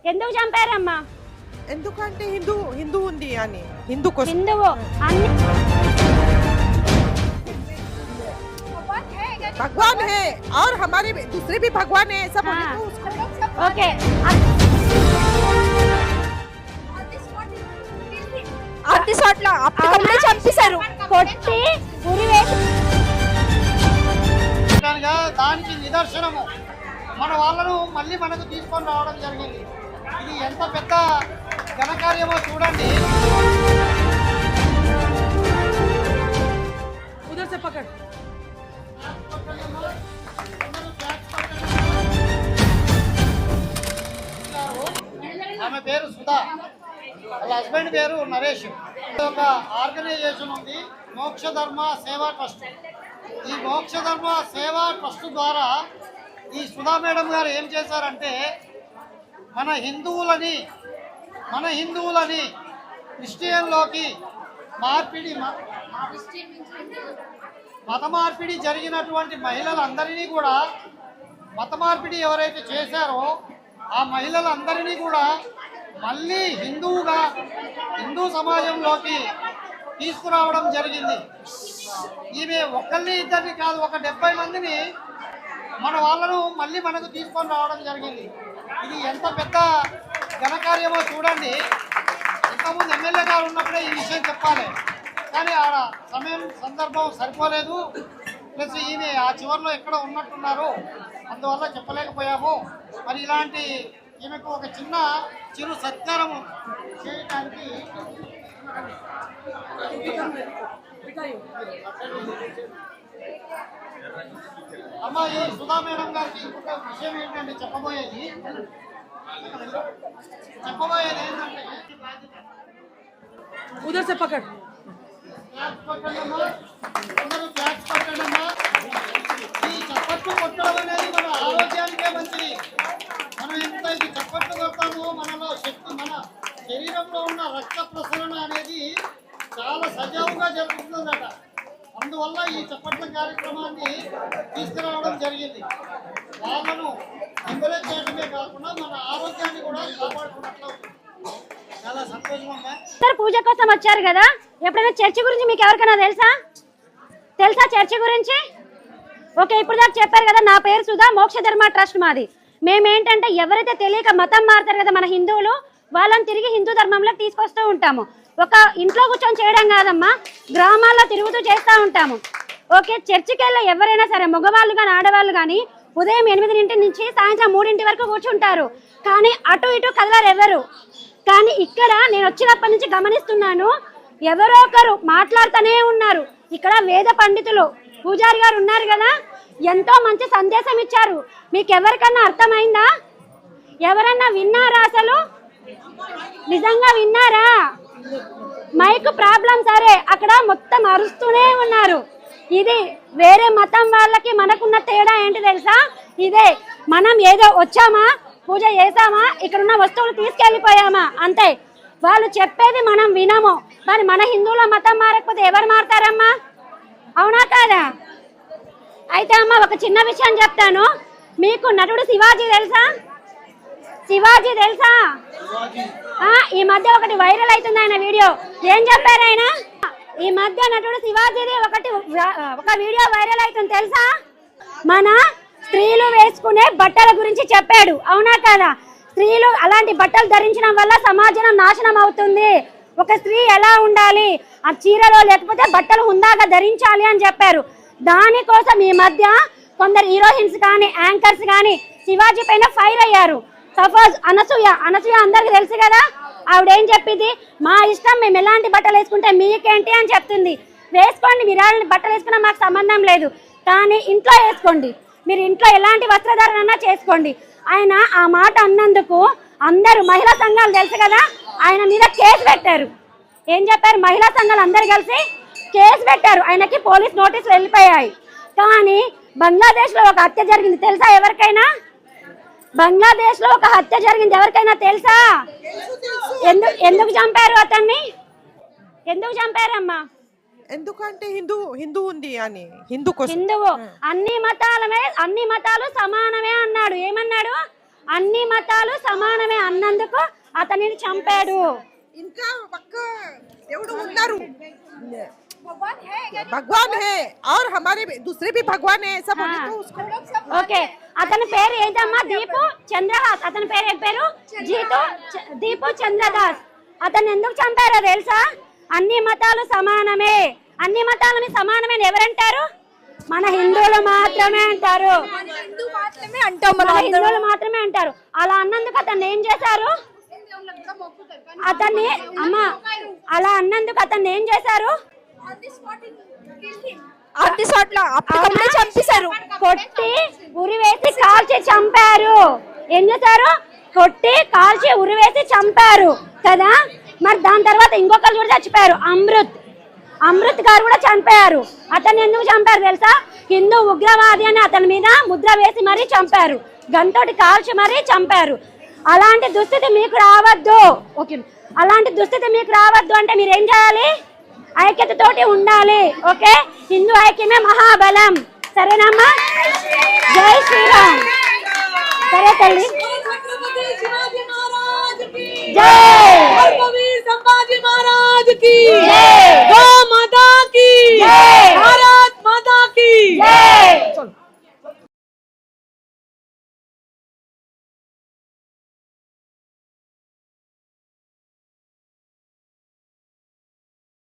ఎందుకు చంపారమ్మా? ఎందుకంటే హిందూ ఉంది అని హిందూ కోసం హిందువు అన్ని भगवान है और हमारे दूसरे भी भगवान है सब हाँ। तो उसको ఓకే అతి చోట్ల అప్పటికప్పుడే చంపేశారు. కొట్టి ఉరివేసి దానికి నిదర్శనము మన వాళ్ళను మళ్ళీ మనకు తీసుకొని రావడం జరిగింది. ఇది ఎంత పెద్ద ఘనకార్యమో చూడండి. उधर से पकड़ ఆమె పేరు సుధా, వాళ్ళ హస్బెండ్ పేరు నరేష్. ఒక ఆర్గనైజేషన్ ఉంది, మోక్ష ధర్మ సేవా ట్రస్ట్. ఈ మోక్ష ధర్మ సేవా ట్రస్ట్ ద్వారా ఈ సుధా మేడం గారు ఏం చేశారంటే మన హిందువులని క్రిస్టియన్లోకి మత మార్పిడి జరిగినటువంటి మహిళలందరినీ కూడా, మత మార్పిడి ఎవరైతే చేశారో ఆ మహిళలందరినీ కూడా మళ్ళీ హిందూ సమాజంలోకి తీసుకురావడం జరిగింది. ఈమె ఒకరిని ఇద్దరిని కాదు, ఒక 70 మందిని మన వాళ్ళను మళ్ళీ మనకు తీసుకొని రావడం జరిగింది. ఇది ఎంత పెద్ద ఘనకార్యమో చూడండి. ఇంతకుముందు ఎమ్మెల్యే గారు ఉన్నప్పుడే ఈ విషయం చెప్పాలి, కానీ ఆడ సమయం సందర్భం సరిపోలేదు. ప్లస్ ఈమె ఆ చివరిలో ఎక్కడ ఉన్నట్టున్నారు, అందువల్ల చెప్పలేకపోయాము. మరి ఇలాంటి ఈమెకు ఒక చిరు సత్కారం చేయడానికి అమ్మా ఈ సుధా మేడం గారికి ఇంకొక విషయం ఏంటంటే చెప్పబోయేది ఏంటంటే उधर से पकड़ ట్యాక్స్ పట్టడమ్మా. ఈ చప్పట్లు కొట్టడం అనేది మన ఆరోగ్యానికే మంచిది. మనం ఎంత ఇది చప్పట్లు కొడతామో మనలో శక్తి, మన శరీరంలో ఉన్న రక్త ప్రసరణ అనేది చాలా సజావుగా జరుగుతుందట. అందువల్ల ఈ చప్పట్ల కార్యక్రమాన్ని తీసుకురావడం జరిగింది. వాళ్ళను ఎంకరేజ్ చేయడమే కాకుండా మన ఆరోగ్యాన్ని కూడా కాపాడుకున్నట్లు చాలా సంతోషం అమ్మా. అందరు పూజ కోసం వచ్చారు కదా, ఎప్పుడైనా చర్చి గురించి మీకు ఎవరికైనా తెలుసా చర్చి గురించి? ఓకే, ఇప్పుడు దాకా చెప్పారు కదా. నా పేరు సుధా, మోక్ష ధర్మ ట్రస్ట్ మాది. మేమేంటంటే ఎవరైతే తెలియక మతం మారుతారు కదా మన హిందువులు, వాళ్ళని తిరిగి హిందూ ధర్మంలోకి తీసుకొస్తూ ఉంటాము. ఒక ఇంట్లో కూర్చొని చేయడం కాదమ్మా, గ్రామాల్లో తిరుగుతూ చేస్తూ ఉంటాము. ఓకే, చర్చికి వెళ్ళి ఎవరైనా సరే మగవాళ్ళు కానీ ఆడవాళ్ళు కానీ ఉదయం 8 నుంచి సాయంత్రం 3 వరకు కూర్చుంటారు, కానీ అటు ఇటు కదలరు ఎవరు. కానీ ఇక్కడ నేను వచ్చినప్పటి నుంచి గమనిస్తున్నాను, ఎవరో ఒకరు మాట్లాడుతూనే ఉన్నారు. ఇక్కడ వేద పండితులు పూజారి గారు ఉన్నారు కదా, ఎంతో మంచి సందేశం ఇచ్చారు. మీకు ఎవరికన్నా అర్థమైందా? ఎవరన్నా విన్నారా? అసలు నిజంగా విన్నారా? మైక్ ప్రాబ్లం సరే, అక్కడ మొత్తం అరుస్తూనే ఉన్నారు. ఇది వేరే మతం వాళ్ళకి మనకున్న తేడా ఏంటి తెలుసా? ఇదే, మనం ఏదో వచ్చామా, పూజ చేసామా, ఇక్కడున్న వస్తువులు తీసుకెళ్ళిపోయామా, అంతే. వాళ్ళు చెప్పేది మనం వినము. మరి మన హిందువుల మతం మారకపోతే ఎవరు మారతారమ్మా? అవునా కాదా? అయితే అమ్మ ఒక చిన్న విషయం చెప్తాను. మీకు నటుడు శివాజీ తెలుసా? ఈ మధ్య ఒకటి వైరల్ అవుతుంది ఆయన వీడియో. ఏం చెప్పారు ఆయన? ఈ మధ్య నటుడు శివాజీది ఒక వీడియో వైరల్ అవుతుంది తెలుసా? మన స్త్రీలు వేసుకునే బట్టల గురించి చెప్పాడు. అవునా కదా? స్త్రీలు అలాంటి బట్టలు ధరించడం వల్ల సమాజం నాశనం అవుతుంది. ఒక స్త్రీ ఎలా ఉండాలి, ఆ చీరలో లేకపోతే బట్టలు హుందాగా ధరించాలి అని చెప్పారు. దానికోసం ఈ మధ్య కొందరు హీరోయిన్స్ కానీ యాంకర్స్ కానీ శివాజీ పైన ఫైర్ అయ్యారు. సపోజ్ అనసూయ అందరికి తెలుసు కదా, ఆవిడేం చెప్పింది, మా ఇష్టం, మేము ఎలాంటి బట్టలు వేసుకుంటే మీకేంటి అని చెప్తుంది. వేసుకోండి, మీరు ఎలాంటి బట్టలు వేసుకున్నా మాకు సంబంధం లేదు, కానీ ఇంట్లో వేసుకోండి, మీరు ఇంట్లో ఎలాంటి వస్త్రధారణ చేసుకోండి. ఆయన ఆ మాట అన్నందుకు అందరూ మహిళా సంఘాలు తెలుసు కదా, ఆయన మీద కేసు పెట్టారు. ఏం చెప్పారు? మహిళా సంఘాలు అందరు కలిసి కేసు పెట్టారు. ఆయనకి పోలీస్ నోటీసులు వెళ్ళిపోయాయి. కానీ బంగ్లాదేశ్లో ఒక హత్య జరిగింది తెలుసా ఎవరికైనా? బంగ్లాదేశ్లో ఒక హత్య జరిగింది ఎవరికైనా తెలుసా? ఎందుకు చంపారు అతన్ని? ఎందుకు చంపారమ్మా? ఎందుకంటే హిందూ ఉంది అని హిందువు అన్ని మతాలు సమానమే అన్నాడు. ఏమన్నాడు? అన్ని మతాలు సమానమే అన్నందుకు అతనిని చంపాడు. इनका पक्का దేవుడు ఉన్నారు भगवान है और हमारे दूसरे भी भगवान है ऐसा बोले तो उसको ఓకే అతని పేరు ఏంటమ్మా? దీపు చంద్రహాస్. అతని పేరు ఏం పేరు? దీపు చంద్రదాస్. అతను ఎందుకు చంపారో తెలుసా? అన్ని మతాలు సమానమే. అన్ని మతాలని సమానమే ఎవరంటారు? మన హిందువులు మాత్రమే అంటారు. మన హిందువులు మాత్రమే అంటారు. అలా అన్నందుకు అతన్ని ఏం చేశారు? అతన్ని అమ్మా అలా అన్నందుకు అతన్ని ఏం చేశారు? చంపేశారు. కొట్టి ఉరివేసి కాల్చి చంపారు. ఏం చేశారు? కొట్టి కాల్చి ఉరివేసి చంపారు కదా. మరి దాని తర్వాత ఇంకొకరు కూడా చచ్చిపోయారు. అమృత్ గారు కూడా చనిపోయారు. అతన్ని ఎందుకు చంపారు తెలుసా? హిందూ ఉగ్రవాది అని అతని మీద ముద్ర వేసి మరీ చంపారు. గంతోటి కాల్చి మరీ చంపారు. అలాంటి దుస్థితి మీకు రావద్దు. ఓకే, అలాంటి దుస్థితి మీకు రావద్దు అంటే మీరు ఏం చేయాలి? ఐక్యతతోటి ఉండాలి. ఓకే, హిందూ ఐక్యమే మహాబలం. సరేనమ్మా? జై శ్రీరామ్. సరే తల్లి. జై संभाजी महाराज की जय। गौ माता की जय। भारत माता की జై